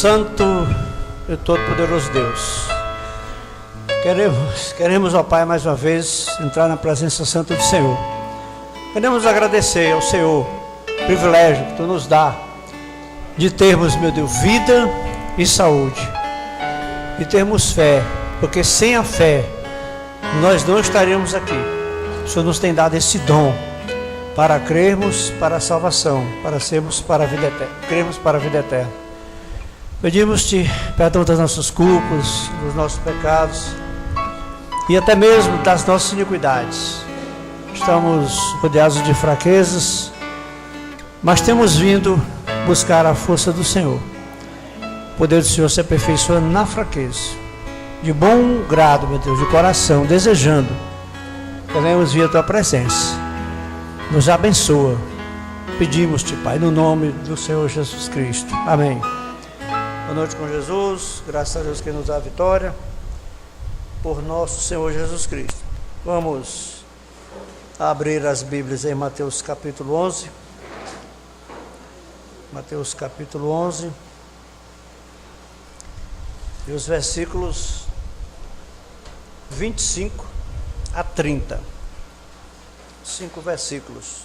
Santo e Todo-Poderoso Deus, queremos, ó Pai, mais uma vez entrar na presença santa do Senhor. Queremos agradecer ao Senhor o privilégio que Tu nos dá de termos, meu Deus, vida e saúde, e termos fé, porque sem a fé nós não estaríamos aqui. O Senhor nos tem dado esse dom para crermos para a salvação, para sermos para a vida eterna, crermos para a vida eterna. Pedimos-te perdão das nossas culpas, dos nossos pecados e até mesmo das nossas iniquidades. Estamos rodeados de fraquezas, mas temos vindo buscar a força do Senhor. O poder do Senhor se aperfeiçoa na fraqueza. De bom grado, meu Deus, de coração, desejando, queremos vir a Tua presença. Nos abençoa. Pedimos-te, Pai, no nome do Senhor Jesus Cristo. Amém. Boa noite com Jesus. Graças a Deus que nos dá a vitória por nosso Senhor Jesus Cristo. Vamos abrir as Bíblias em Mateus capítulo 11. Mateus capítulo 11. E os versículos 25 a 30. 5 versículos.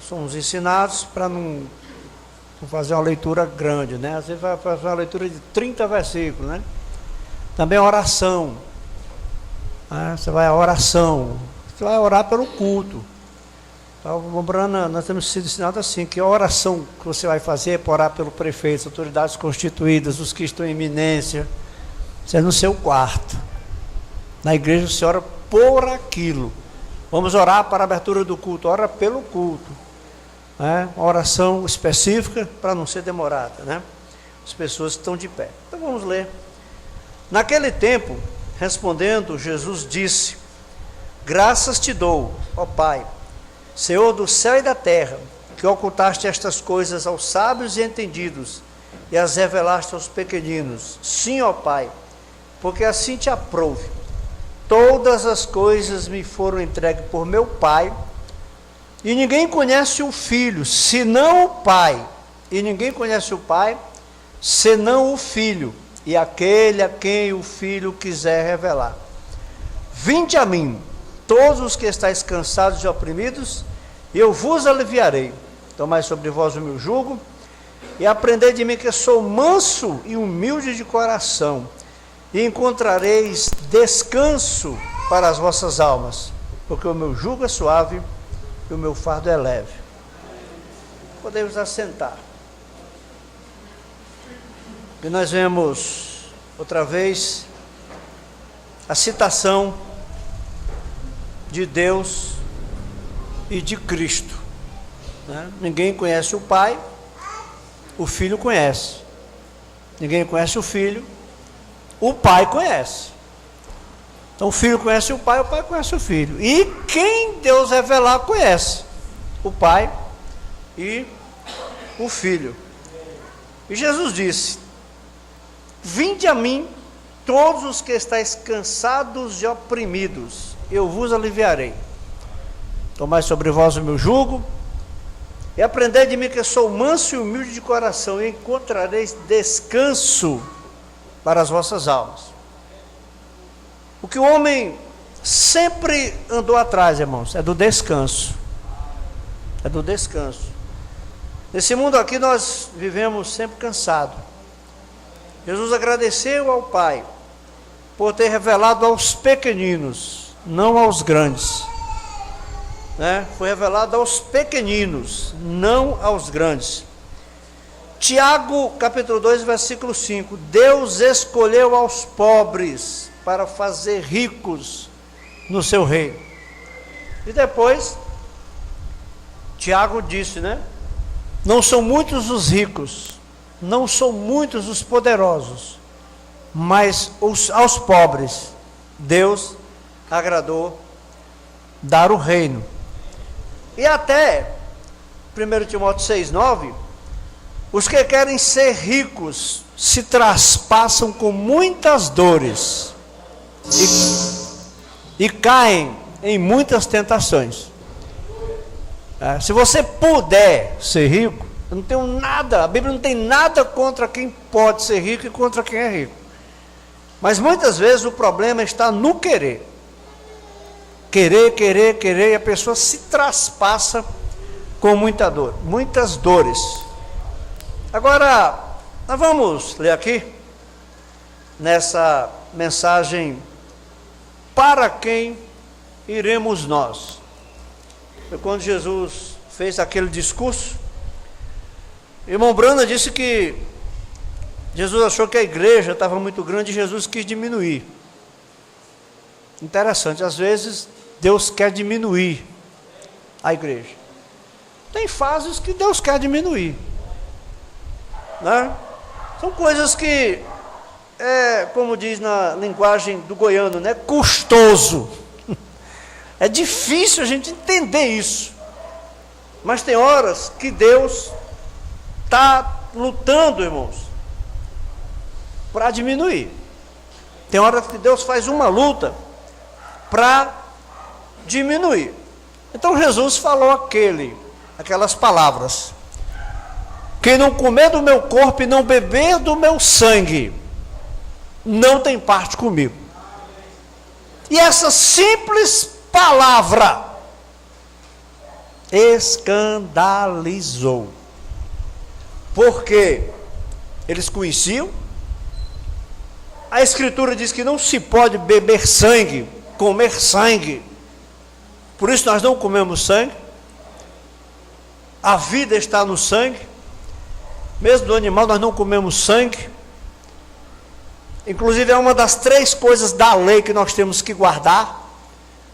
Somos ensinados para não fazer uma leitura grande, né? Às vezes vai fazer uma leitura de 30 versículos, né? Também a oração. Você vai à oração. Você vai orar pelo culto. Lembrando, nós temos sido ensinados assim, que a oração que você vai fazer é para orar pelo prefeito, autoridades constituídas, os que estão em iminência. Você é no seu quarto. Na igreja você ora por aquilo. Vamos orar para a abertura do culto, ora pelo culto. Uma oração específica para não ser demorada, né? As pessoas que estão de pé. Então vamos ler. Naquele tempo, respondendo, Jesus disse: Graças te dou, ó Pai, Senhor do céu e da terra, que ocultaste estas coisas aos sábios e entendidos e as revelaste aos pequeninos. Sim, ó Pai, porque assim te aprouve. Todas as coisas me foram entregues por meu Pai, e ninguém conhece o Filho, senão o Pai. E ninguém conhece o Pai, senão o Filho, e aquele a quem o Filho quiser revelar. Vinde a mim, todos os que estáis cansados e oprimidos, e eu vos aliviarei. Tomai sobre vós o meu jugo, e aprendei de mim, que sou manso e humilde de coração, e encontrareis descanso para as vossas almas, porque o meu jugo é suave e o meu fardo é leve. Podemos assentar. E nós vemos outra vez a citação de Deus e de Cristo, né? Ninguém conhece o Pai, o Filho conhece. Ninguém conhece o Filho, o Pai conhece. Então o Filho conhece o Pai conhece o Filho. E quem Deus revelar conhece o Pai e o Filho. E Jesus disse: Vinde a mim, todos os que estáis cansados e oprimidos, eu vos aliviarei. Tomai sobre vós o meu jugo, e aprendei de mim, que sou manso e humilde de coração, e encontrareis descanso para as vossas almas. O que o homem sempre andou atrás, irmãos, é do descanso. É do descanso. Nesse mundo aqui nós vivemos sempre cansados. Jesus agradeceu ao Pai por ter revelado aos pequeninos, não aos grandes, né? Foi revelado aos pequeninos, não aos grandes. Tiago, capítulo 2, versículo 5. Deus escolheu aos pobres para fazer ricos no seu reino. E depois, Tiago disse, né? Não são muitos os ricos, não são muitos os poderosos, mas aos pobres Deus agradou dar o reino. E até 1 Timóteo 6,9, os que querem ser ricos se traspassam com muitas dores e caem em muitas tentações. Se você puder ser rico, Eu não tenho nada, a Bíblia não tem nada contra quem pode ser rico e contra quem é rico. Mas muitas vezes o problema está no querer. Querer, e a pessoa se traspassa com muita dor, muitas dores. Agora, nós vamos ler aqui, nessa mensagem, para quem iremos nós? Foi quando Jesus fez aquele discurso. Irmão Brana disse que Jesus achou que a igreja estava muito grande e Jesus quis diminuir. Interessante, às vezes Deus quer diminuir a igreja. Tem fases que Deus quer diminuir, né? São coisas que, como diz na linguagem do goiano, né? Custoso. É difícil a gente entender isso. Mas tem horas que Deus está lutando, irmãos, para diminuir. Tem horas que Deus faz uma luta para diminuir. Então Jesus falou aquelas palavras: quem não comer do meu corpo e não beber do meu sangue, não tem parte comigo. E essa simples palavra escandalizou, porque eles conheciam, a Escritura diz que não se pode beber sangue, comer sangue, por isso nós não comemos sangue. A vida está no sangue, mesmo do animal nós não comemos sangue. Inclusive é uma das 3 coisas da lei que nós temos que guardar: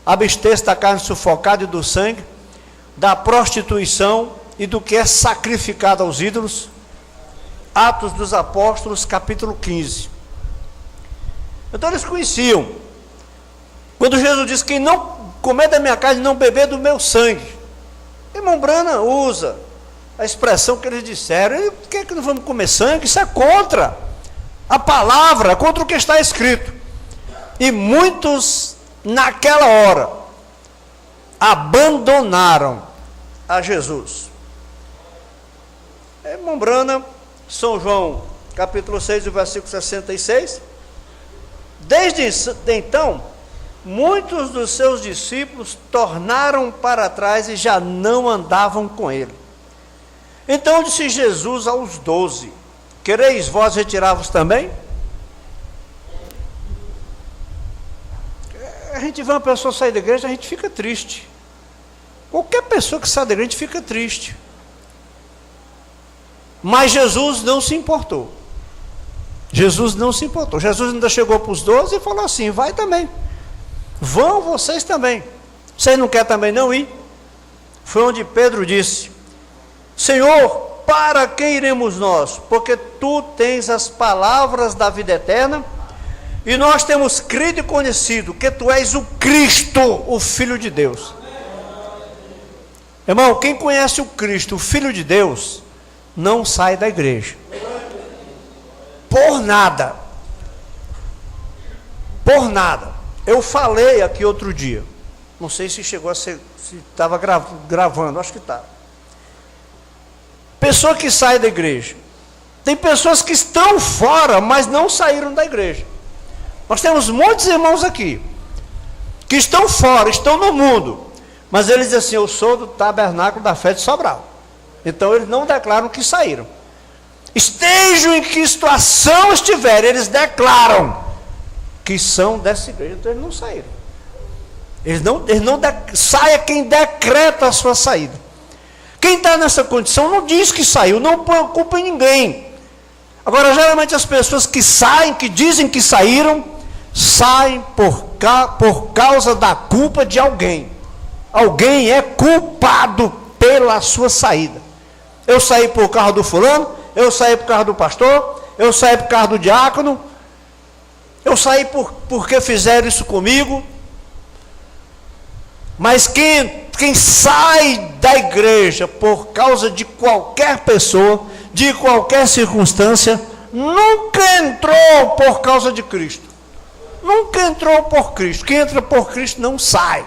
abster-se da carne sufocada e do sangue, da prostituição e do que é sacrificado aos ídolos. Atos dos Apóstolos, capítulo 15. Então eles conheciam. Quando Jesus disse: quem não comer da minha carne e não beber do meu sangue. Irmão Brana usa a expressão que eles disseram: por que não vamos comer sangue? Isso é contra a palavra, contra o que está escrito. E muitos naquela hora abandonaram a Jesus. Irmão Brana, São João capítulo 6, versículo 66. Desde então, muitos dos seus discípulos tornaram para trás e já não andavam com ele. Então disse Jesus aos 12: quereis vós retirar-vos também? A gente vê uma pessoa sair da igreja, a gente fica triste. Qualquer pessoa que sai da igreja, a gente fica triste. Mas Jesus não se importou. Jesus não se importou. Jesus ainda chegou para os 12 e falou assim: vai também. Vão vocês também. Vocês não querem também não ir? Foi onde Pedro disse: Senhor, para quem iremos nós? Porque tu tens as palavras da vida eterna, e nós temos crido e conhecido que tu és o Cristo, o Filho de Deus. Irmão, quem conhece o Cristo, o Filho de Deus, não sai da igreja. Por nada. Por nada. Eu falei aqui outro dia, não sei se chegou a ser, se estava gravando, acho que está. Pessoa que sai da igreja. Tem pessoas que estão fora, mas não saíram da igreja. Nós temos muitos irmãos aqui, que estão fora, estão no mundo, mas eles dizem assim: eu sou do Tabernáculo da Fé de Sobral. Então eles não declaram que saíram. Estejam em que situação estiverem, eles declaram que são dessa igreja. Então eles não saíram. Saia quem decreta a sua saída. Quem está nessa condição não diz que saiu, não põe a culpa em ninguém. Agora, geralmente as pessoas que saem, que dizem que saíram, saem por causa da culpa de alguém. Alguém é culpado pela sua saída. Eu saí por causa do fulano, eu saí por causa do pastor, eu saí por causa do diácono, eu saí porque fizeram isso comigo. Mas quem sai da igreja por causa de qualquer pessoa, de qualquer circunstância, nunca entrou por causa de Cristo. Nunca entrou por Cristo. Quem entra por Cristo não sai.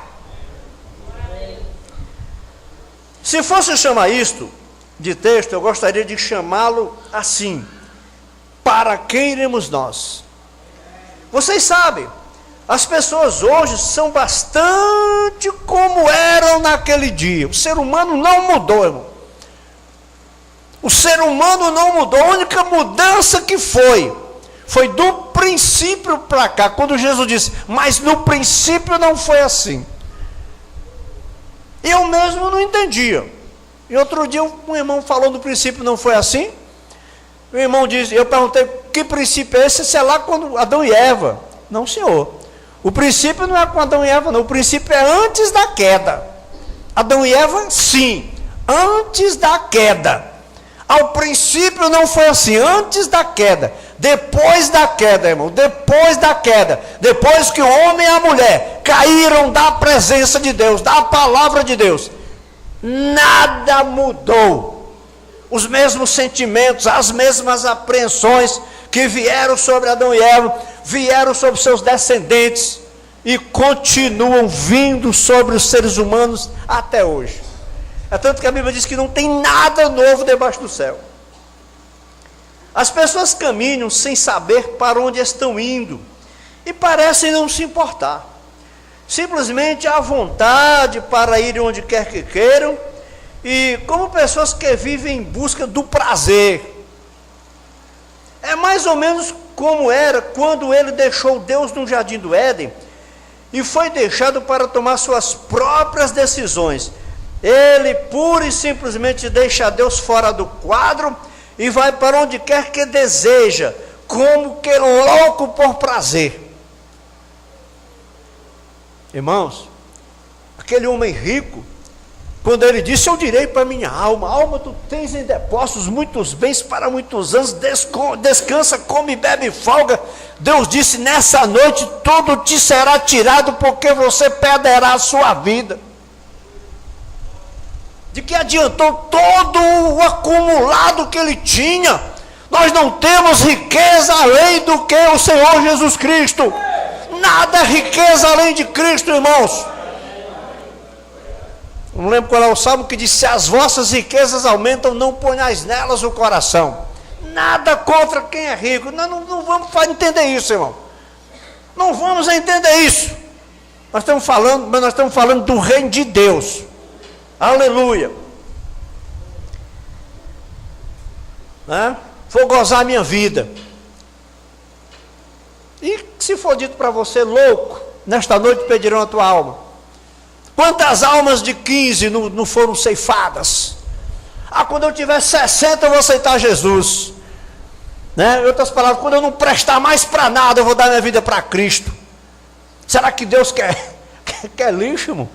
Se fosse chamar isto de texto, eu gostaria de chamá-lo assim: para quem iremos nós? Vocês sabem, as pessoas hoje são bastante como eram naquele dia. O ser humano não mudou, irmão. O ser humano não mudou. A única mudança que foi do princípio para cá, quando Jesus disse, mas no princípio não foi assim. Eu mesmo não entendia. E outro dia um irmão falou, no princípio não foi assim. O irmão disse, eu perguntei, que princípio é esse? Se é lá quando Adão e Eva. Não, senhor. O princípio não é com Adão e Eva, não. O princípio é antes da queda. Adão e Eva, sim. Antes da queda. Ao princípio não foi assim, antes da queda. Depois da queda, irmão, depois da queda, depois que o homem e a mulher caíram da presença de Deus, da palavra de Deus, nada mudou. Os mesmos sentimentos, as mesmas apreensões que vieram sobre Adão e Eva, vieram sobre seus descendentes e continuam vindo sobre os seres humanos até hoje. É tanto que a Bíblia diz que não tem nada novo debaixo do céu. As pessoas caminham sem saber para onde estão indo e parecem não se importar. Simplesmente há vontade para ir onde quer que queiram, e como pessoas que vivem em busca do prazer. É mais ou menos como era quando ele deixou Deus no jardim do Éden e foi deixado para tomar suas próprias decisões. Ele pura e simplesmente deixa Deus fora do quadro e vai para onde quer que deseja, como que louco por prazer. Irmãos, aquele homem rico, quando ele disse, eu direi para minha alma, alma, tu tens em depósitos muitos bens para muitos anos, descansa, come, bebe e folga. Deus disse, nessa noite tudo te será tirado, porque você perderá a sua vida. De que adiantou todo o acumulado que ele tinha? Nós não temos riqueza além do que o Senhor Jesus Cristo. Nada é riqueza além de Cristo, irmãos. Não lembro qual é o salmo que diz, se as vossas riquezas aumentam, não ponhais nelas o coração. Nada contra quem é rico. Nós não vamos entender isso, irmão. Não vamos entender isso. Nós estamos falando do reino de Deus. Aleluia. Né? Vou gozar a minha vida. E se for dito para você, louco, nesta noite pedirão a tua alma. Quantas almas de 15 não foram ceifadas? Quando eu tiver 60 eu vou aceitar Jesus. Né? Em outras palavras, quando eu não prestar mais para nada, eu vou dar minha vida para Cristo. Será que Deus quer lixo, irmão?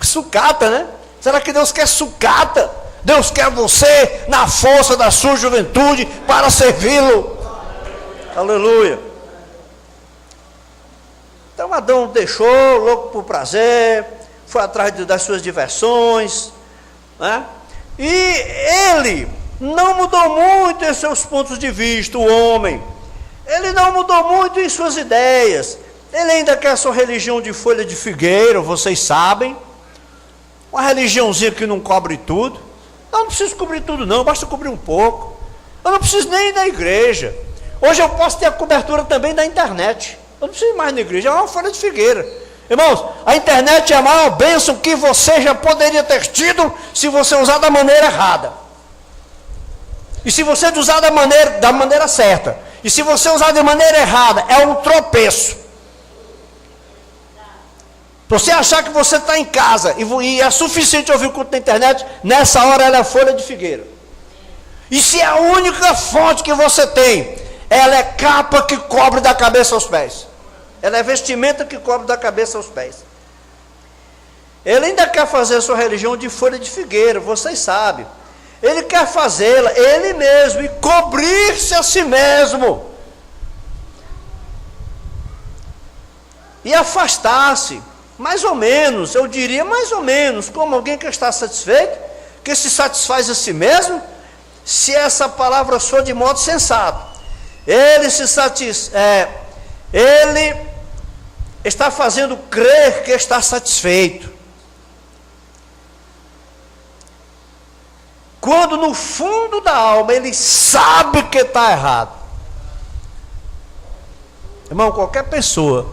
Sucata, né? Será que Deus quer sucata? Deus quer você na força da sua juventude para servi-lo. Aleluia. Então Adão deixou, louco por prazer, foi atrás das suas diversões, né? E ele não mudou muito em seus pontos de vista, o homem. Ele não mudou muito em suas ideias. Ele ainda quer sua religião de folha de figueira, vocês sabem. Uma religiãozinha que não cobre tudo. Eu não preciso cobrir tudo não, basta cobrir um pouco. Eu não preciso nem ir na igreja. Hoje eu posso ter a cobertura também da internet. Eu não preciso ir mais na igreja, é uma folha de figueira. Irmãos, a internet é a maior bênção que você já poderia ter tido se você usar da maneira errada. E se você usar da maneira certa. E se você usar de maneira errada, é um tropeço. Você achar que você está em casa e é suficiente ouvir o culto na internet, nessa hora ela é folha de figueira. E se é a única fonte que você tem, ela é capa que cobre da cabeça aos pés. Ela é vestimenta que cobre da cabeça aos pés. Ele ainda quer fazer a sua religião de folha de figueira, vocês sabem. Ele quer fazê-la ele mesmo e cobrir-se a si mesmo. E afastar-se. Mais ou menos, eu diria mais ou menos, como alguém que está satisfeito, que se satisfaz a si mesmo, se essa palavra for de modo sensato. Ele está fazendo crer que está satisfeito. quando no fundo da alma ele sabe que está errado. Irmão, qualquer pessoa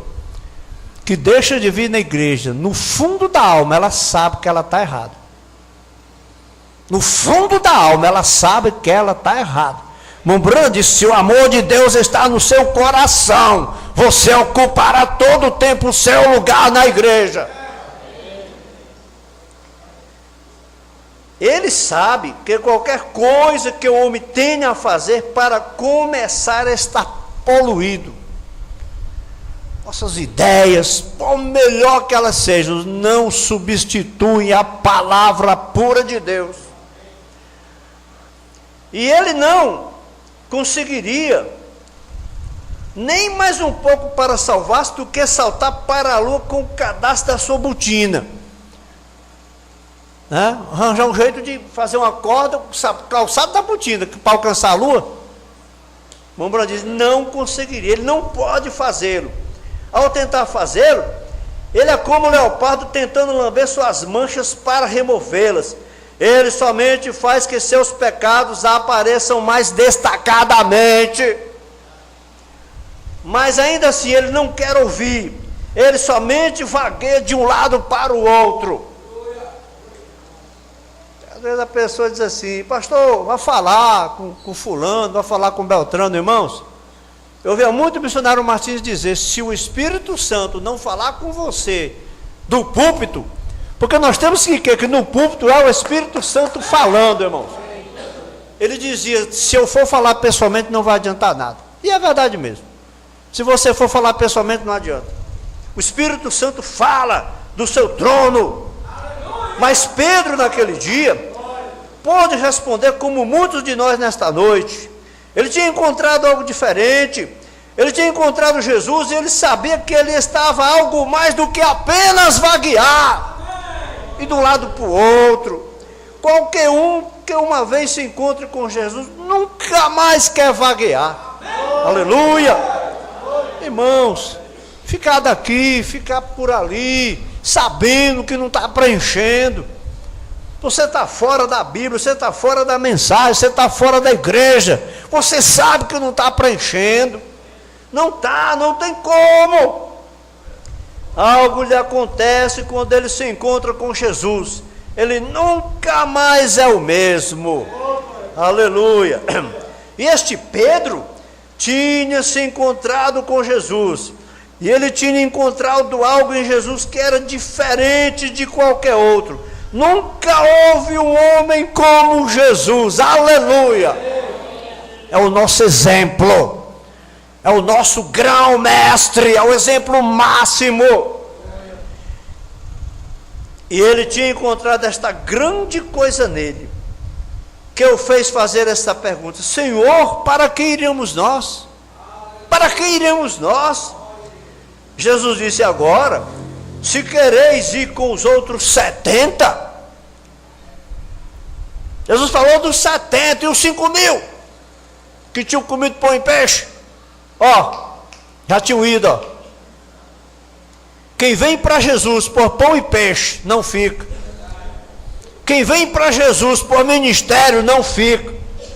que deixa de vir na igreja, no fundo da alma ela sabe que ela está errada. No fundo da alma ela sabe que ela está errada. Brandi, se o amor de Deus está no seu coração, você ocupará todo o tempo o seu lugar na igreja. Ele sabe que qualquer coisa que o homem tenha a fazer para começar está poluído. Nossas ideias, por melhor que elas sejam, não substituem a palavra pura de Deus. E ele não conseguiria nem mais um pouco para salvar-se do que saltar para a lua com o cadastro da sua botina. Arranjar um jeito de fazer uma corda, calçado da botina, para alcançar a lua. Mombra diz, não conseguiria, ele não pode fazê-lo. Ao tentar fazê-lo, ele é como o leopardo tentando lamber suas manchas para removê-las. Ele somente faz que seus pecados apareçam mais destacadamente. Mas ainda assim ele não quer ouvir. Ele somente vagueia de um lado para o outro. Às vezes a pessoa diz assim, pastor, vai falar com fulano, vai falar com Beltrano, irmãos. Eu ouvi muito o missionário Martins dizer, se o Espírito Santo não falar com você do púlpito, porque nós temos que no púlpito é o Espírito Santo falando, irmãos. Ele dizia, se eu for falar pessoalmente não vai adiantar nada. E é verdade mesmo. Se você for falar pessoalmente não adianta. O Espírito Santo fala do seu trono. Mas Pedro naquele dia pôde responder como muitos de nós nesta noite. Ele tinha encontrado algo diferente. Ele tinha encontrado Jesus e ele sabia que ele estava algo mais do que apenas vaguear. E de um lado para o outro. Qualquer um que uma vez se encontre com Jesus nunca mais quer vaguear. Aleluia! Irmãos, ficar daqui, ficar por ali, sabendo que não está preenchendo. Você está fora da Bíblia, você está fora da mensagem, você está fora da igreja. Você sabe que não está preenchendo. Não está, não tem como. Algo lhe acontece quando ele se encontra com Jesus. Ele nunca mais é o mesmo. Aleluia. E este Pedro tinha se encontrado com Jesus. E ele tinha encontrado algo em Jesus que era diferente de qualquer outro. Nunca houve um homem como Jesus. Aleluia. É o nosso exemplo. É o nosso grão-mestre, é o exemplo máximo. E ele tinha encontrado esta grande coisa nele, que o fez fazer essa pergunta: Senhor, para que iremos nós? Para que iremos nós? Jesus disse agora, se quereis ir com os outros 70, Jesus falou dos 70 e os 5.000, que tinham comido pão e peixe. Já tinham ido. Quem vem para Jesus por pão e peixe, não fica. Quem vem para Jesus por ministério, não fica.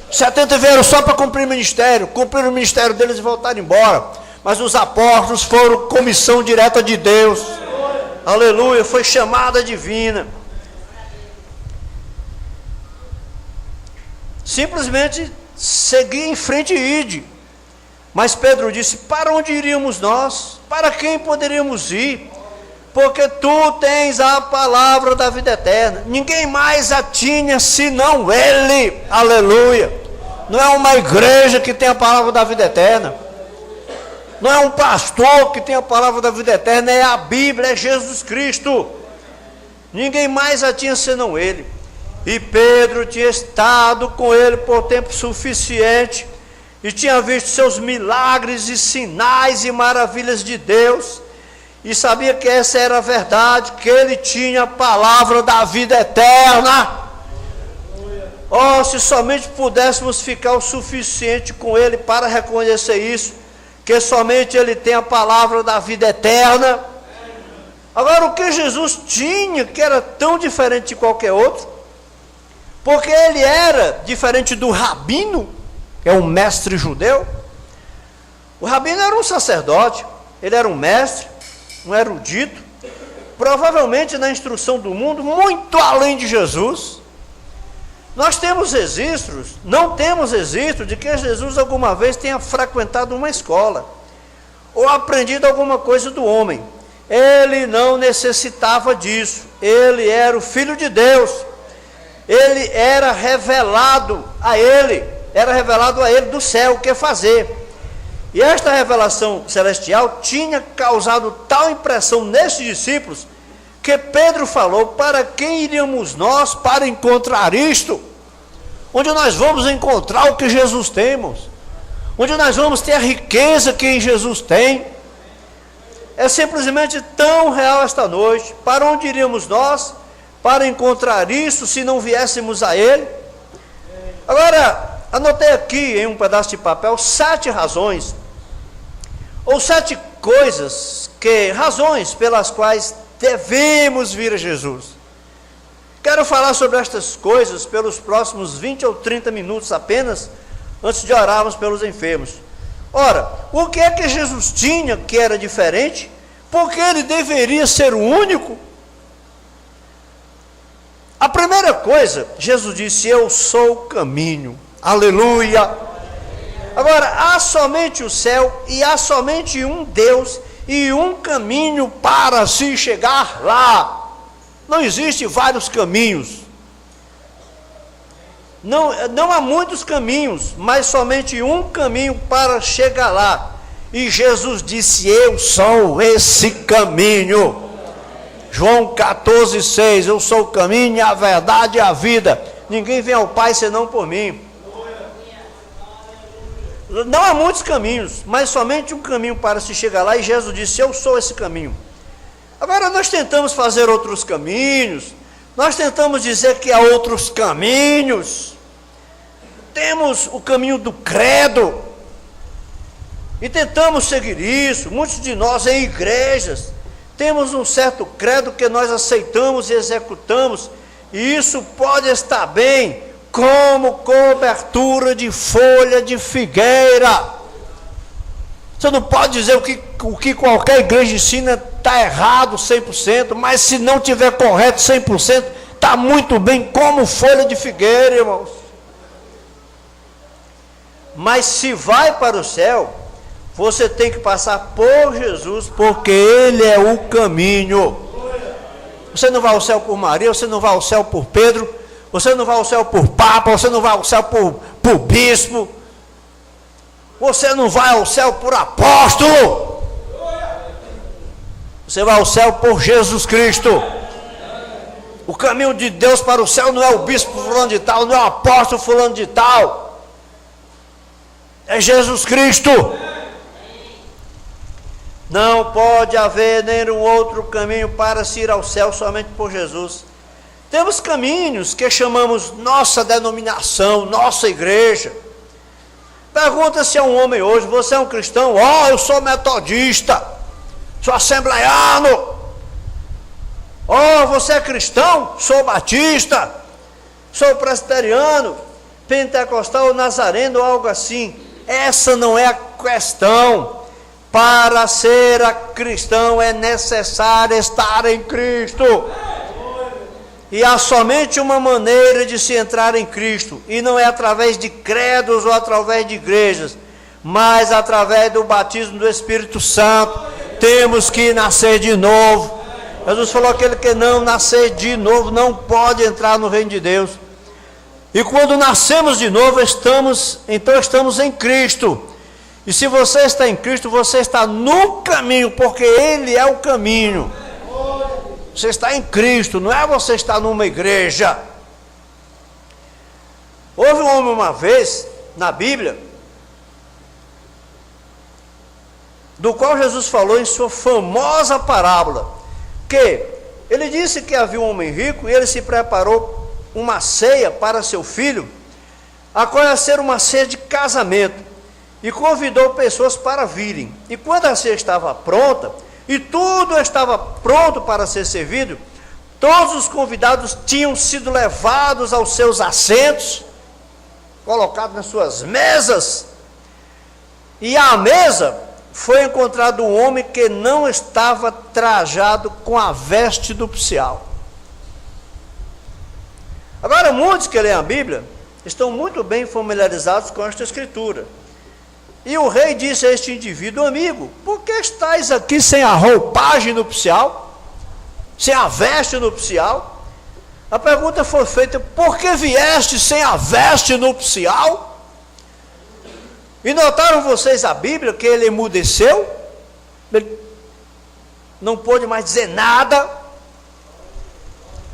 70 vieram só para cumprir o ministério, cumpriram o ministério deles e voltaram embora. Mas os apóstolos foram comissão direta de Deus. Aleluia, foi chamada divina. Simplesmente seguir em frente e ide. Mas Pedro disse, para onde iríamos nós? Para quem poderíamos ir? Porque tu tens a palavra da vida eterna. Ninguém mais a tinha senão ele. Aleluia. Não é uma igreja que tem a palavra da vida eterna. Não é um pastor que tem a palavra da vida eterna. É a Bíblia, é Jesus Cristo. Ninguém mais a tinha senão ele. E Pedro tinha estado com ele por tempo suficiente. E tinha visto seus milagres e sinais e maravilhas de Deus. E sabia que essa era a verdade, que ele tinha a palavra da vida eterna. Se somente pudéssemos ficar o suficiente com ele para reconhecer isso, que somente ele tem a palavra da vida eterna. Agora, o que Jesus tinha, que era tão diferente de qualquer outro, porque ele era diferente do rabino, que é um mestre judeu. O rabino era um sacerdote, ele era um mestre, um erudito, provavelmente na instrução do mundo, muito além de Jesus. Nós temos registros, não temos registro de que Jesus alguma vez tenha frequentado uma escola, ou aprendido alguma coisa do homem. Ele não necessitava disso, ele era o Filho de Deus, ele era revelado a ele do céu o que fazer. E esta revelação celestial tinha causado tal impressão nesses discípulos, que Pedro falou: para quem iríamos nós para encontrar isto? Onde nós vamos encontrar o que Jesus temos? Onde nós vamos ter a riqueza que em Jesus tem? É simplesmente tão real esta noite. Para onde iríamos nós para encontrar isso, se não viéssemos a Ele? Agora, anotei aqui em um pedaço de papel 7 razões, ou 7 razões pelas quais devemos vir a Jesus. Quero falar sobre estas coisas pelos próximos 20 ou 30 minutos apenas, antes de orarmos pelos enfermos. Ora, o que é que Jesus tinha que era diferente? Porque ele deveria ser o único? A primeira coisa, Jesus disse: eu sou o caminho. Aleluia! Agora, há somente o céu e há somente um Deus e um caminho para se chegar lá. Não existe vários caminhos. Não há muitos caminhos, mas somente um caminho para chegar lá. E Jesus disse: eu sou esse caminho. João 14,6: eu sou o caminho, a verdade e a vida. Ninguém vem ao Pai senão por mim. Não há muitos caminhos, mas somente um caminho para se chegar lá. E Jesus disse: eu sou esse caminho. Agora nós tentamos fazer outros caminhos, nós tentamos dizer que há outros caminhos. Temos o caminho do credo, e tentamos seguir isso. Muitos de nós em igrejas temos um certo credo que nós aceitamos e executamos, e isso pode estar bem, como cobertura de folha de figueira. Você não pode dizer o que qualquer igreja ensina está errado 100%, mas se não tiver correto 100%, está muito bem como folha de figueira, irmãos. Mas se vai para o céu, você tem que passar por Jesus, porque Ele é o caminho. Você não vai ao céu por Maria, você não vai ao céu por Pedro, você não vai ao céu por Papa, você não vai ao céu por bispo, você não vai ao céu por apóstolo. Você vai ao céu por Jesus Cristo. O caminho de Deus para o céu não é o bispo fulano de tal, não é o apóstolo fulano de tal, é Jesus Cristo. Não pode haver nenhum outro caminho para se ir ao céu, somente por Jesus. Temos caminhos que chamamos nossa denominação, nossa igreja. Pergunta-se a um homem hoje: você é um cristão? Eu sou metodista, sou assembleiano. Você é cristão? Sou batista, sou presbiteriano, pentecostal, nazareno, ou algo assim. Essa não é a questão. Para ser cristão é necessário estar em Cristo. E há somente uma maneira de se entrar em Cristo, e não é através de credos ou através de igrejas, mas através do batismo do Espírito Santo. Temos que nascer de novo. Jesus falou: aquele que não nascer de novo não pode entrar no reino de Deus. E quando nascemos de novo, estamos em Cristo. E se você está em Cristo, você está no caminho, porque Ele é o caminho. Você está em Cristo, não é você estar numa igreja. Houve um homem uma vez, na Bíblia, do qual Jesus falou em sua famosa parábola, que ele disse que havia um homem rico, e ele se preparou uma ceia para seu filho, a qual ia ser uma ceia de casamento, e convidou pessoas para virem. E quando a ceia estava pronta, e tudo estava pronto para ser servido, Todos os convidados tinham sido levados aos seus assentos, colocados nas suas mesas. E à mesa foi encontrado um homem que não estava trajado com a veste nupcial. Agora, muitos que leem a Bíblia estão muito bem familiarizados com esta escritura. E o rei disse a este indivíduo: amigo, por que estáis aqui sem a roupagem nupcial? Sem a veste nupcial? A pergunta foi feita: por que vieste sem a veste nupcial? E notaram vocês a Bíblia que ele emudeceu? Ele não pôde mais dizer nada.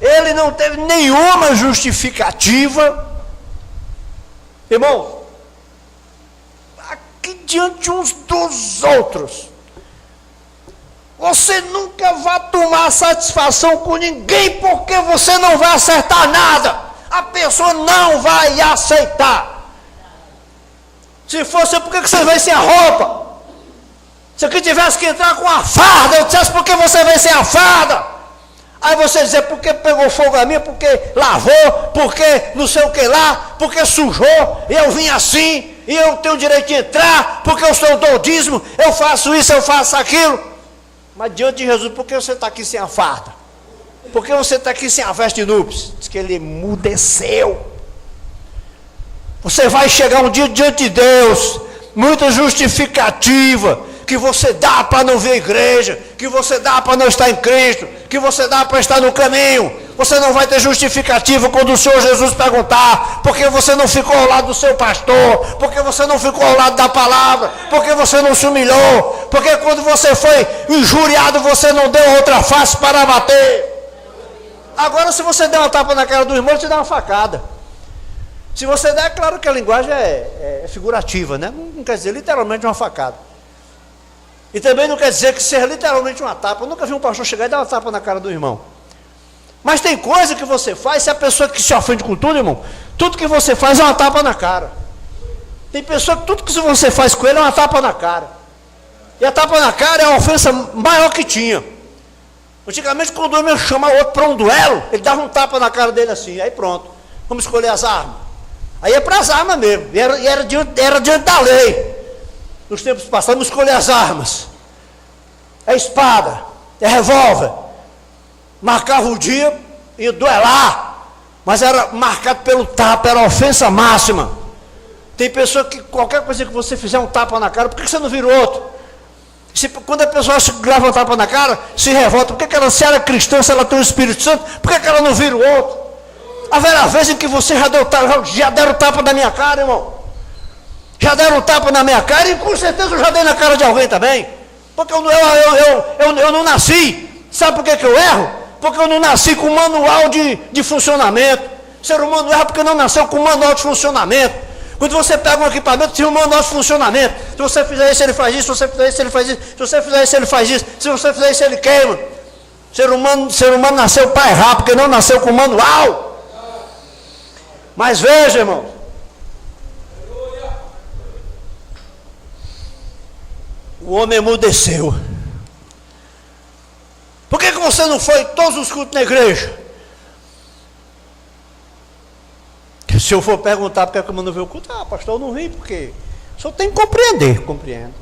Ele não teve nenhuma justificativa. Irmão, aqui diante uns dos outros, você nunca vai tomar satisfação com ninguém, porque você não vai acertar nada. A pessoa não vai aceitar. Se fosse, por que você veio sem a roupa? Se aqui tivesse que entrar com a farda, eu dissesse: por que você veio sem a farda? Aí você dizer: porque pegou fogo a mim, porque lavou, porque não sei o que lá, porque sujou, e eu vim assim, e eu tenho o direito de entrar, porque eu sou do dízimo, eu faço isso, eu faço aquilo. Mas diante de Jesus, por que você está aqui sem a farda? Por que você está aqui sem a veste de núpcias? Diz que ele emudeceu. Você vai chegar um dia diante de Deus, muita justificativa, que você dá para não ver a igreja, que você dá para não estar em Cristo, que você dá para estar no caminho. Você não vai ter justificativa quando o Senhor Jesus perguntar: por que você não ficou ao lado do seu pastor? Por que você não ficou ao lado da palavra? Por que você não se humilhou? Porque quando você foi injuriado, você não deu outra face para bater. Agora, se você der uma tapa na cara do irmão, ele te dá uma facada. Se você der, é claro que a linguagem é figurativa, né? Não quer dizer literalmente uma facada. E também não quer dizer que seja literalmente uma tapa. Eu nunca vi um pastor chegar e dar uma tapa na cara do irmão. Mas tem coisa que você faz, se a pessoa que se ofende com tudo, irmão, tudo que você faz é uma tapa na cara. Tem pessoa que tudo que você faz com ele é uma tapa na cara. E a tapa na cara é a ofensa maior que tinha. Antigamente, quando o homem chamava o outro para um duelo, ele dava um tapa na cara dele assim, aí pronto, vamos escolher as armas. Aí é para as armas mesmo, e era diante da lei. Nos tempos passados, vamos escolher as armas. É espada, é revólver. Marcava o dia e duelar, mas era marcado pelo tapa, era ofensa máxima. Tem pessoa que qualquer coisa que você fizer um tapa na cara, por que você não vira o outro? Quando a pessoa se grava um tapa na cara, se revolta: por que ela, se ela é cristã, se ela tem o Espírito Santo, por que ela não vira o outro? Haverá vez em que você já deram tapa na minha cara, irmão. Já deram tapa na minha cara, e com certeza eu já dei na cara de alguém também. Porque eu não nasci. Sabe por que eu erro? Porque eu não nasci com manual de funcionamento. O ser humano erra porque não nasceu com manual de funcionamento. Quando você pega um equipamento, tem um manual de funcionamento. Se você fizer isso, ele faz isso. Se você fizer isso, ele faz isso. Se você fizer isso, ele faz isso. Se você fizer isso, ele queima. O ser humano nasceu para errar, porque não nasceu com manual. Mas veja, irmão, o homem emudeceu. Por que você não foi todos os cultos na igreja? Se eu for perguntar por que eu não vi o culto, pastor, eu não vim porque o senhor tem que compreender. Compreendo.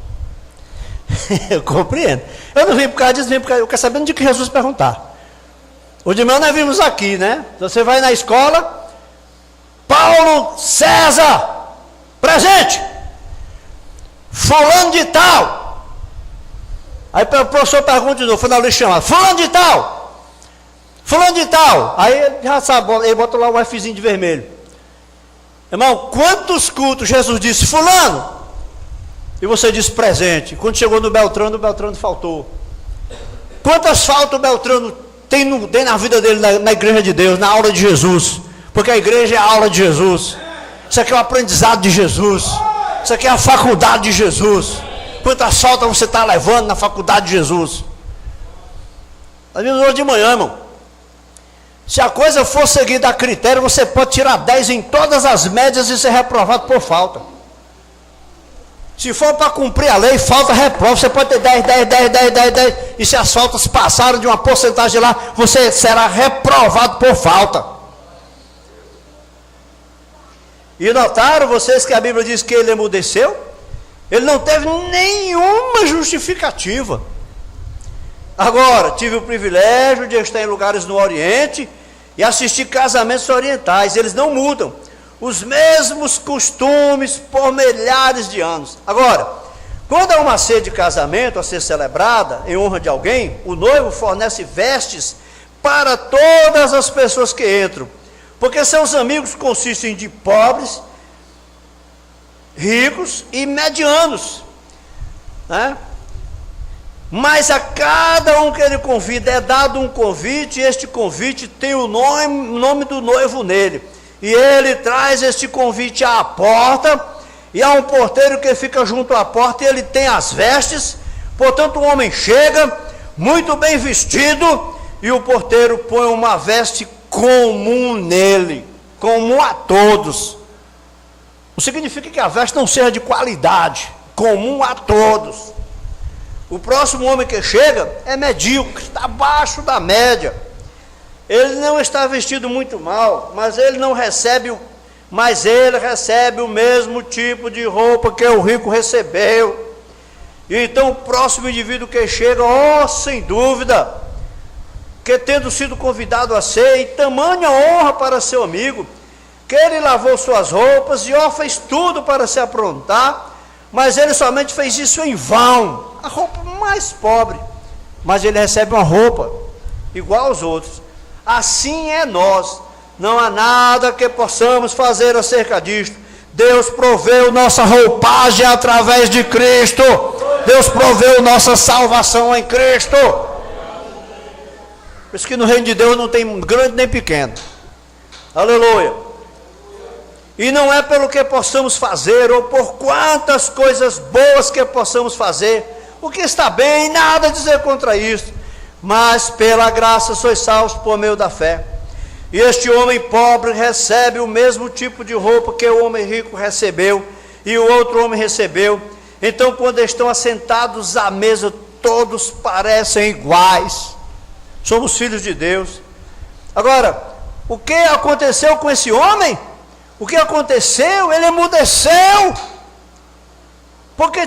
Eu compreendo. Eu não vim por causa disso, vim por causa, eu quero saber onde que Jesus perguntar. O de manhã nós vimos aqui, né? Você vai na escola, Paulo César, presente. Fulano de tal. Aí o professor pergunta de novo, final ele chama: fulano de tal. Fulano de tal. Aí ele já sabe, ele bota lá um Fzinho de vermelho. Irmão, quantos cultos Jesus disse fulano? E você disse presente. Quando chegou no Beltrano, o Beltrano faltou. Quantas faltas o Beltrano tem na vida dele, na igreja de Deus, na aula de Jesus? Porque a igreja é a aula de Jesus. Isso aqui é o aprendizado de Jesus. Isso aqui é a faculdade de Jesus. Quantas faltas você está levando na faculdade de Jesus? Nós vimos hoje de manhã, irmão. Se a coisa for seguida a critério, você pode tirar 10 em todas as médias e ser reprovado por falta. Se for para cumprir a lei, falta reprova. Você pode ter 10. E se as faltas passaram de uma porcentagem lá, você será reprovado por falta. E notaram vocês que a Bíblia diz que ele emudeceu? Ele não teve nenhuma justificativa. Agora, tive o privilégio de estar em lugares no Oriente e assistir casamentos orientais. Eles não mudam. Os mesmos costumes por milhares de anos. Agora, quando há uma ceia de casamento a ser celebrada em honra de alguém, o noivo fornece vestes para todas as pessoas que entram, porque seus amigos consistem de pobres, ricos e medianos, né? Mas a cada um que ele convida é dado um convite, e este convite tem o nome do noivo nele. E ele traz este convite à porta, e há um porteiro que fica junto à porta, e ele tem as vestes. Portanto, o homem chega, muito bem vestido, e o porteiro põe uma veste comum nele, comum a todos. Não significa que a veste não seja de qualidade, comum a todos. O próximo homem que chega é medíocre, está abaixo da média. Ele não está vestido muito mal, mas ele recebe o mesmo tipo de roupa que o rico recebeu. E então o próximo indivíduo que chega, sem dúvida, que tendo sido convidado a ceia, e tamanha honra para seu amigo, que ele lavou suas roupas e fez tudo para se aprontar, mas ele somente fez isso em vão, a roupa mais pobre, mas ele recebe uma roupa igual aos outros. Assim é nós, não há nada que possamos fazer acerca disto. Deus proveu nossa roupagem através de Cristo, Deus proveu nossa salvação em Cristo. Por isso que no reino de Deus não tem grande nem pequeno, aleluia. E não é pelo que possamos fazer, ou por quantas coisas boas que possamos fazer, o que está bem, nada a dizer contra isso, mas pela graça sois salvos por meio da fé. E este homem pobre recebe o mesmo tipo de roupa que o homem rico recebeu, e o outro homem recebeu. Então, quando estão assentados à mesa, todos parecem iguais. Somos filhos de Deus. Agora, o que aconteceu com esse homem? O que aconteceu? Ele emudeceu, porque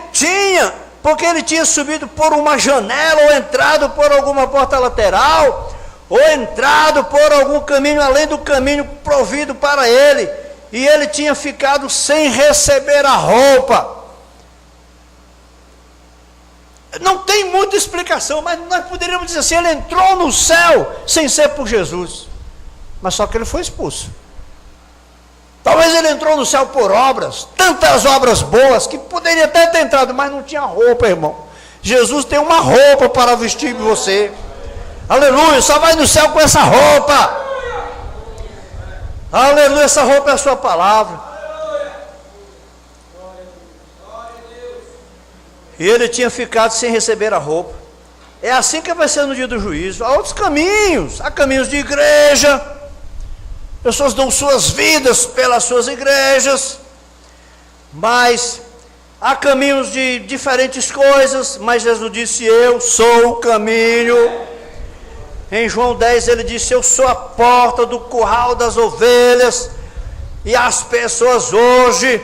ele tinha subido por uma janela, ou entrado por alguma porta lateral, ou entrado por algum caminho além do caminho provido para ele, e ele tinha ficado sem receber a roupa. Não tem muita explicação, mas nós poderíamos dizer assim: ele entrou no céu sem ser por Jesus, mas só que ele foi expulso. Talvez ele entrou no céu por obras, tantas obras boas, que poderia até ter entrado, mas não tinha roupa, irmão. Jesus tem uma roupa para vestir você, aleluia, só vai no céu com essa roupa, aleluia, essa roupa é a sua palavra. E ele tinha ficado sem receber a roupa. É assim que vai ser no dia do juízo. Há outros caminhos, há caminhos de igreja, pessoas dão suas vidas pelas suas igrejas, mas há caminhos de diferentes coisas. Mas Jesus disse: eu sou o caminho. Em João 10 ele disse: eu sou a porta do curral das ovelhas. E as pessoas hoje,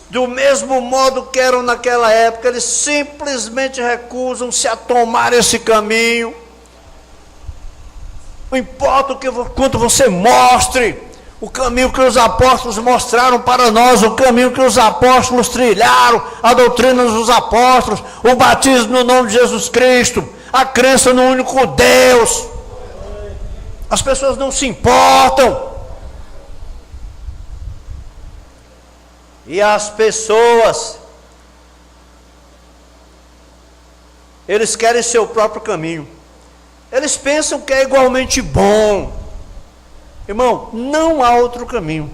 do mesmo modo que eram naquela época, eles simplesmente recusam-se a tomar esse caminho. Não importa quanto você mostre o caminho que os apóstolos mostraram para nós, o caminho que os apóstolos trilharam, a doutrina dos apóstolos, o batismo no nome de Jesus Cristo, a crença no único Deus. As pessoas não se importam. E as pessoas, eles querem seu próprio caminho. Eles pensam que é igualmente bom. Irmão, não há outro caminho.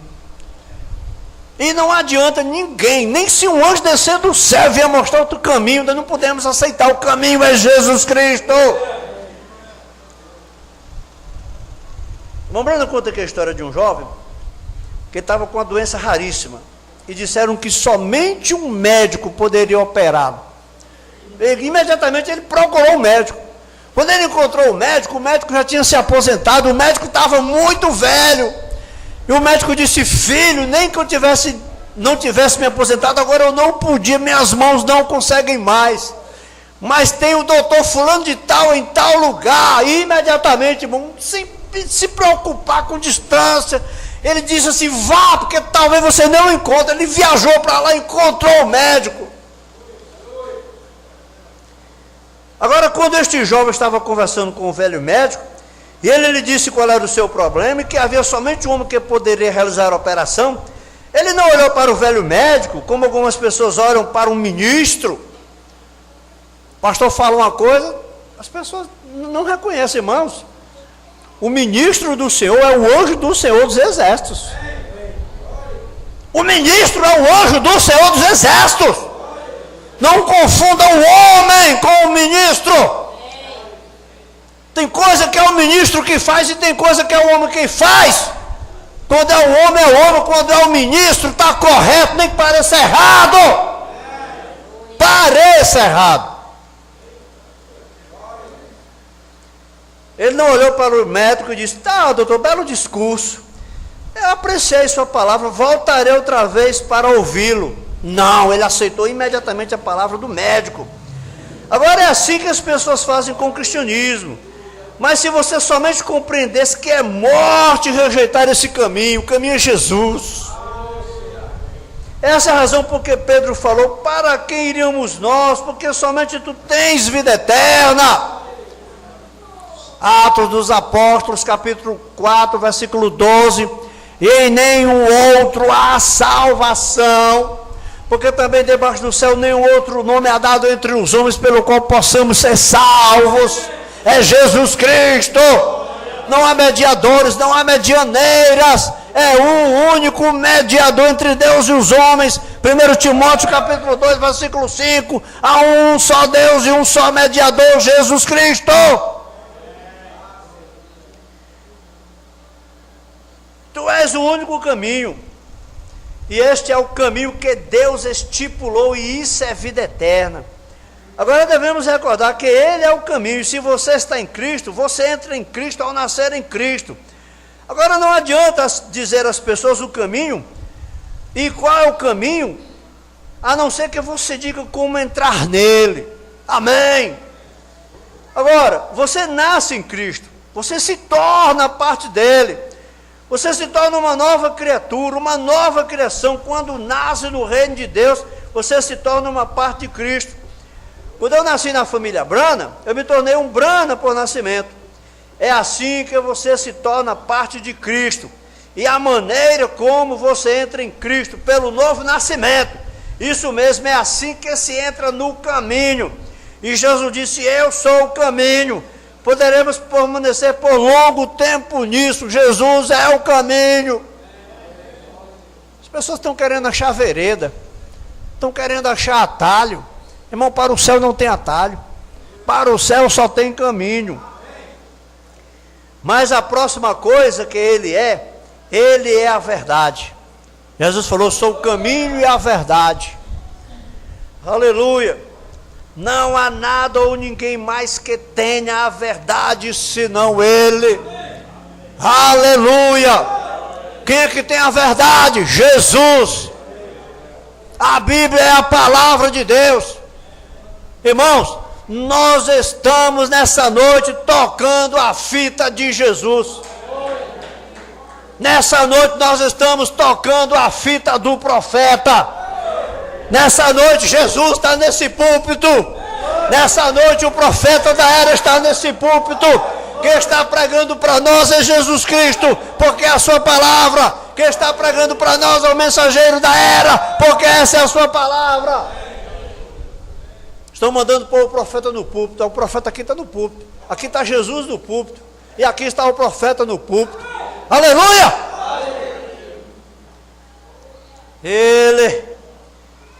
E não adianta ninguém, nem se um anjo descer do céu vier mostrar outro caminho, nós não podemos aceitar. O caminho é Jesus Cristo. Irmão Brando conta aqui a história de um jovem que estava com uma doença raríssima. e disseram que somente um médico poderia operá-lo. Imediatamente ele procurou o médico. Quando ele encontrou o médico já tinha se aposentado, o médico estava muito velho. E o médico disse: filho, nem que eu não tivesse me aposentado, agora eu não podia, minhas mãos não conseguem mais. Mas tem o doutor fulano de tal em tal lugar. E imediatamente, irmão, sem se preocupar com distância, ele disse assim: vá, porque talvez você não encontre. Ele viajou para lá e encontrou o médico. Agora, quando este jovem estava conversando com o velho médico, e ele lhe disse qual era o seu problema, e que havia somente um homem que poderia realizar a operação, ele não olhou para o velho médico, como algumas pessoas olham para um ministro. O pastor fala uma coisa, as pessoas não reconhecem, irmãos. O ministro do Senhor é o anjo do Senhor dos Exércitos. O ministro é o anjo do Senhor dos Exércitos. Não confundam o homem com o ministro. Tem coisa que é o ministro que faz e tem coisa que é o homem que faz. Quando é o homem, é o homem. Quando é o ministro, está correto, nem que pareça errado. Pareça errado. Ele não olhou para o médico e disse: tá, doutor, belo discurso. Eu apreciei sua palavra, voltarei outra vez para ouvi-lo. Não, ele aceitou imediatamente a palavra do médico. Agora é assim que as pessoas fazem com o cristianismo. Mas se você somente compreendesse que é morte rejeitar esse caminho, o caminho é Jesus. Essa é a razão porque Pedro falou: para quem iríamos nós? Porque somente tu tens vida eterna. Atos dos Apóstolos, capítulo 4, versículo 12. E em nenhum outro há salvação, porque também debaixo do céu nenhum outro nome é dado entre os homens pelo qual possamos ser salvos. É Jesus Cristo. Não há mediadores, não há medianeiras. É um único mediador entre Deus e os homens. 1 Timóteo capítulo 2, versículo 5. Há um só Deus e um só mediador, Jesus Cristo. Tu és o único caminho. E este é o caminho que Deus estipulou, e isso é vida eterna. Agora devemos recordar que Ele é o caminho, e se você está em Cristo, você entra em Cristo ao nascer em Cristo. Agora não adianta dizer às pessoas o caminho, e qual é o caminho, a não ser que você diga como entrar nele. Amém. Agora, você nasce em Cristo, você se torna parte dele. Você se torna uma nova criatura, uma nova criação. Quando nasce no reino de Deus, você se torna uma parte de Cristo. Quando eu nasci na família Brana, eu me tornei um Brana por nascimento. É assim que você se torna parte de Cristo. E a maneira como você entra em Cristo, pelo novo nascimento. Isso mesmo, é assim que se entra no caminho. E Jesus disse: eu sou o caminho. Poderemos permanecer por longo tempo nisso. Jesus é o caminho. As pessoas estão querendo achar vereda, estão querendo achar atalho. Irmão, para o céu não tem atalho, para o céu só tem caminho. Mas a próxima coisa que Ele é a verdade. Jesus falou: sou o caminho e a verdade. Aleluia. Não há nada ou ninguém mais que tenha a verdade senão Ele. Aleluia. Quem é que tem a verdade? Jesus. A Bíblia é a palavra de Deus. Irmãos, nós estamos nessa noite tocando a fita de Jesus. Nessa noite nós estamos tocando a fita do profeta. Nessa noite Jesus está nesse púlpito. Nessa noite o profeta da era está nesse púlpito. Quem está pregando para nós é Jesus Cristo, porque é a sua palavra. Quem está pregando para nós é o mensageiro da era, porque essa é a sua palavra. Estão mandando pôr o profeta no púlpito. O profeta aqui está no púlpito. Aqui está Jesus no púlpito. E aqui está o profeta no púlpito. Aleluia! Ele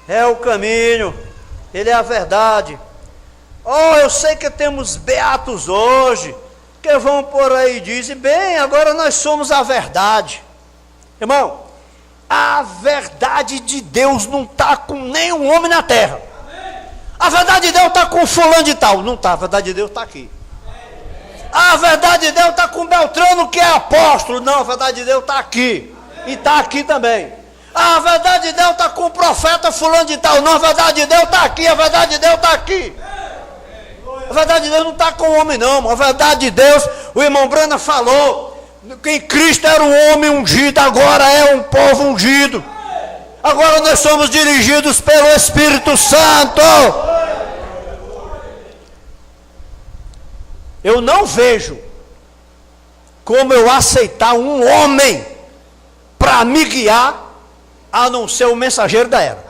é o caminho, Ele é a verdade. Oh, eu sei que temos beatos hoje, que vão por aí e dizem: bem, agora nós somos a verdade. Irmão, A verdade de Deus não está com nenhum homem na terra. A verdade de Deus está com fulano de tal. Não está, a verdade de Deus está aqui. A verdade de Deus está com Beltrano, que é apóstolo. Não, a verdade de Deus está aqui. E está aqui também. A verdade de Deus está com o profeta fulano de tal. Não, a verdade de Deus está aqui. A verdade de Deus está aqui. A verdade de Deus não está com o homem, não. A verdade de Deus, o irmão Brana falou, que em Cristo era um homem ungido, agora é um povo ungido. Agora nós somos dirigidos pelo Espírito Santo. Eu não vejo como eu aceitar um homem para me guiar, a não ser o mensageiro da era.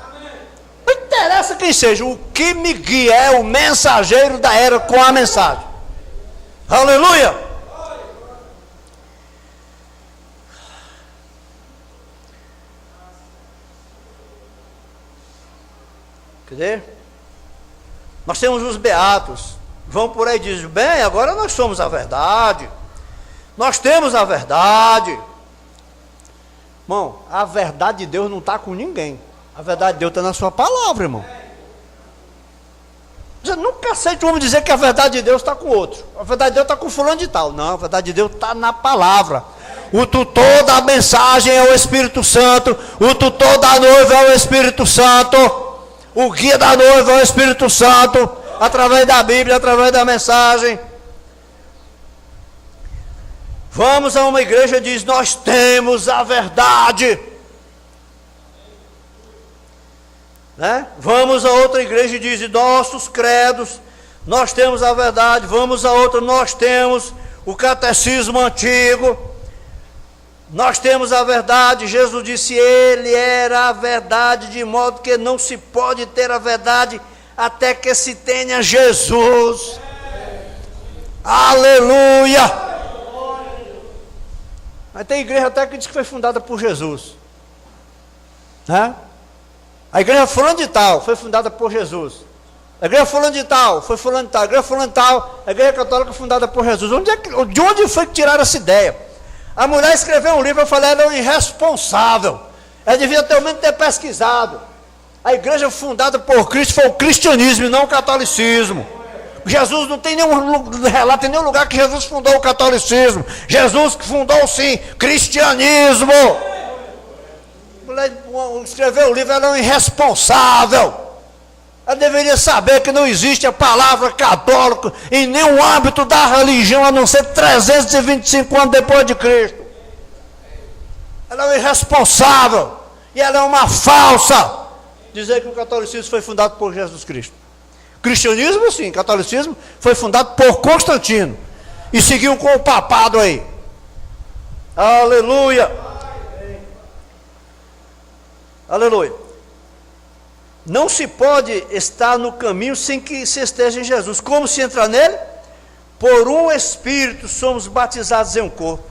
Não interessa quem seja, o que me guia é o mensageiro da era com a mensagem. Aleluia! Quer dizer, nós temos os beatos, vão por aí e dizem, bem, agora nós somos a verdade, nós temos a verdade. Irmão, a verdade de Deus não está com ninguém, a verdade de Deus está na sua palavra, irmão. Você nunca aceita um homem dizer que a verdade de Deus está com outro, a verdade de Deus está com fulano de tal. Não, a verdade de Deus está na palavra. O tutor da mensagem é o Espírito Santo, o tutor da noiva é o Espírito Santo, o guia da noiva é o Espírito Santo, através da Bíblia, através da mensagem. Vamos a uma igreja e diz, nós temos a verdade. Né? Vamos a outra igreja e diz, nossos credos, nós temos a verdade. Vamos a outra, nós temos o catecismo antigo, nós temos a verdade. Jesus disse, ele era a verdade, de modo que não se pode ter a verdade até que se tenha Jesus. Aleluia! Mas tem igreja até que diz que foi fundada por Jesus, né? A igreja fulano de tal foi fundada por Jesus. A igreja fulano de tal foi fulano de tal. A igreja fulano de tal, a igreja católica fundada por Jesus. De onde foi que tiraram essa ideia? A mulher escreveu um livro, eu falei, ela é um irresponsável. Ela devia ter ao menos ter pesquisado. A igreja fundada por Cristo foi o cristianismo e não o catolicismo. Jesus não tem nenhum relato, em nenhum lugar que Jesus fundou o catolicismo. Jesus que fundou sim, cristianismo. A mulher escreveu o livro, ela é um irresponsável. Ela deveria saber que não existe a palavra católico em nenhum âmbito da religião, a não ser 325 anos depois de Cristo. Ela é um irresponsável e ela é uma falsa dizer que o catolicismo foi fundado por Jesus Cristo. Cristianismo sim, catolicismo foi fundado por Constantino e seguiu com o papado aí. Aleluia! Aleluia! Não se pode estar no caminho sem que se esteja em Jesus. Como se entra nele? Por um Espírito somos batizados em um corpo.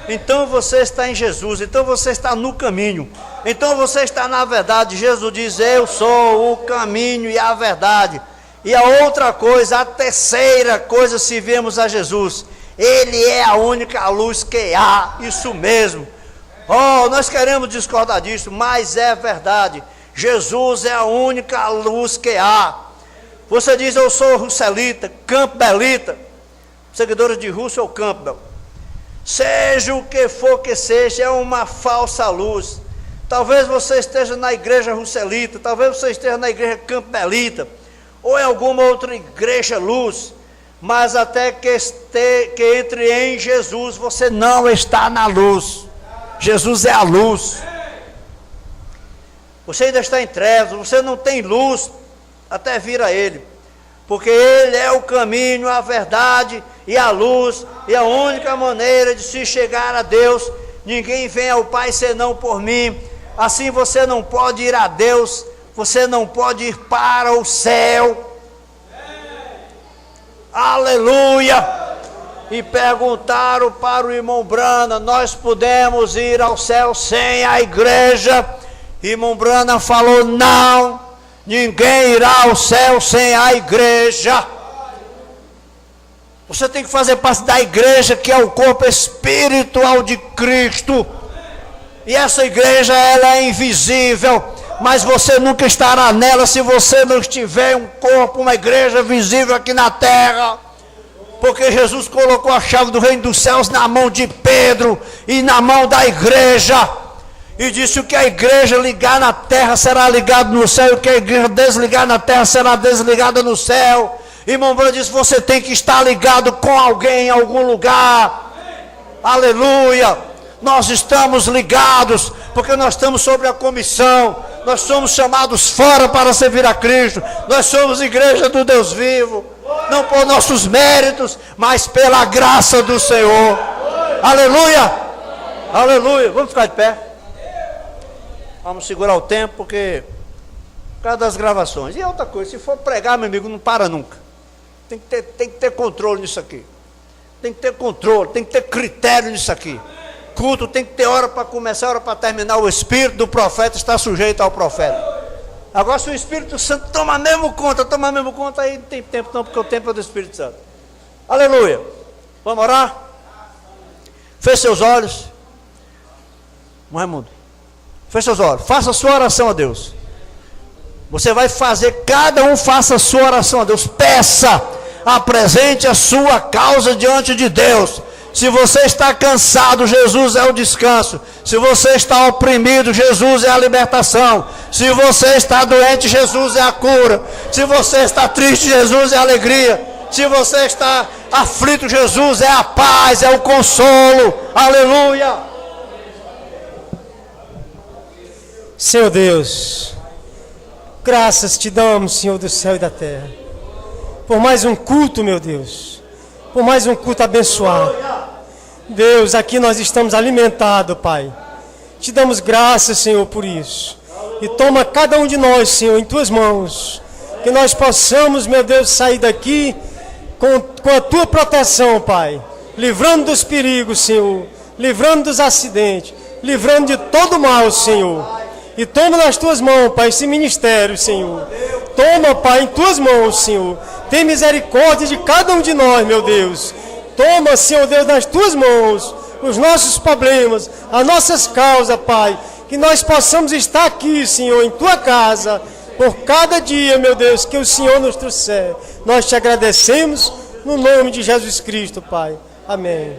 Então você está em Jesus, então você está no caminho, então você está na verdade. Jesus diz, eu sou o caminho e a verdade. E a outra coisa, a terceira coisa, se vemos a Jesus, ele é a única luz que há, isso mesmo. Oh, nós queremos discordar disso, mas é verdade. Jesus é a única luz que há. Você diz, eu sou russelita, campbelita, seguidores de Russell ou Campbell. Seja o que for que seja, é uma falsa luz. Talvez você esteja na igreja russelita, talvez você esteja na igreja campbelita, ou em alguma outra igreja luz, mas até que entre em Jesus, você não está na luz. Jesus é a luz. Você ainda está em trevas, você não tem luz até vir a Ele, porque Ele é o caminho, a verdade e a luz, e a única maneira de se chegar a Deus. Ninguém vem ao Pai senão por mim. Assim você não pode ir a Deus, você não pode ir para o céu. Aleluia! E perguntaram para o irmão Brana, nós podemos ir ao céu sem a igreja? Irmão Brana falou, não, ninguém irá ao céu sem a igreja. Você tem que fazer parte da igreja, que é o corpo espiritual de Cristo. E essa igreja, ela é invisível, mas você nunca estará nela se você não estiver um corpo, uma igreja visível aqui na terra. Porque Jesus colocou a chave do reino dos céus na mão de Pedro e na mão da igreja. E disse: o que a igreja ligar na terra será ligado no céu, e o que a igreja desligar na terra será desligada no céu. Irmão Branham disse: você tem que estar ligado com alguém em algum lugar. Aleluia! Nós estamos ligados, porque nós estamos sobre a comissão. Nós somos chamados fora para servir a Cristo. Nós somos igreja do Deus vivo. Não por nossos méritos, mas pela graça do Senhor. Aleluia! Aleluia! Vamos ficar de pé. Vamos segurar o tempo, porque por causa das gravações. E outra coisa, se for pregar, meu amigo, não para nunca. Tem que ter controle nisso aqui. Tem que ter controle, tem que ter critério nisso aqui. Culto tem que ter hora para começar, hora para terminar. O espírito do profeta está sujeito ao profeta. Agora, se o Espírito Santo toma mesmo conta, aí não tem tempo não, porque o tempo é do Espírito Santo. Aleluia. Vamos orar? Feche seus olhos. Raimundo, feche seus olhos. Faça a sua oração a Deus. Você vai fazer, cada um faça a sua oração a Deus. Peça, apresente a sua causa diante de Deus. Se você está cansado, Jesus é o descanso. Se você está oprimido, Jesus é a libertação. Se você está doente, Jesus é a cura. Se você está triste, Jesus é a alegria. Se você está aflito, Jesus é a paz, é o consolo. Aleluia. Senhor Deus, graças te damos, Senhor do céu e da terra, por mais um culto, meu Deus, por mais um culto abençoado. Deus, aqui nós estamos alimentados, Pai. Te damos graças, Senhor, por isso. E toma cada um de nós, Senhor, em tuas mãos. Que nós possamos, meu Deus, sair daqui com a tua proteção, Pai. Livrando dos perigos, Senhor. Livrando dos acidentes. Livrando de todo mal, Senhor. E toma nas tuas mãos, Pai, esse ministério, Senhor. Toma, Pai, em tuas mãos, Senhor. Tem misericórdia de cada um de nós, meu Deus. Toma, Senhor Deus, nas tuas mãos os nossos problemas, as nossas causas, Pai. Que nós possamos estar aqui, Senhor, em tua casa, por cada dia, meu Deus, que o Senhor nos trouxer. Nós te agradecemos no nome de Jesus Cristo, Pai. Amém.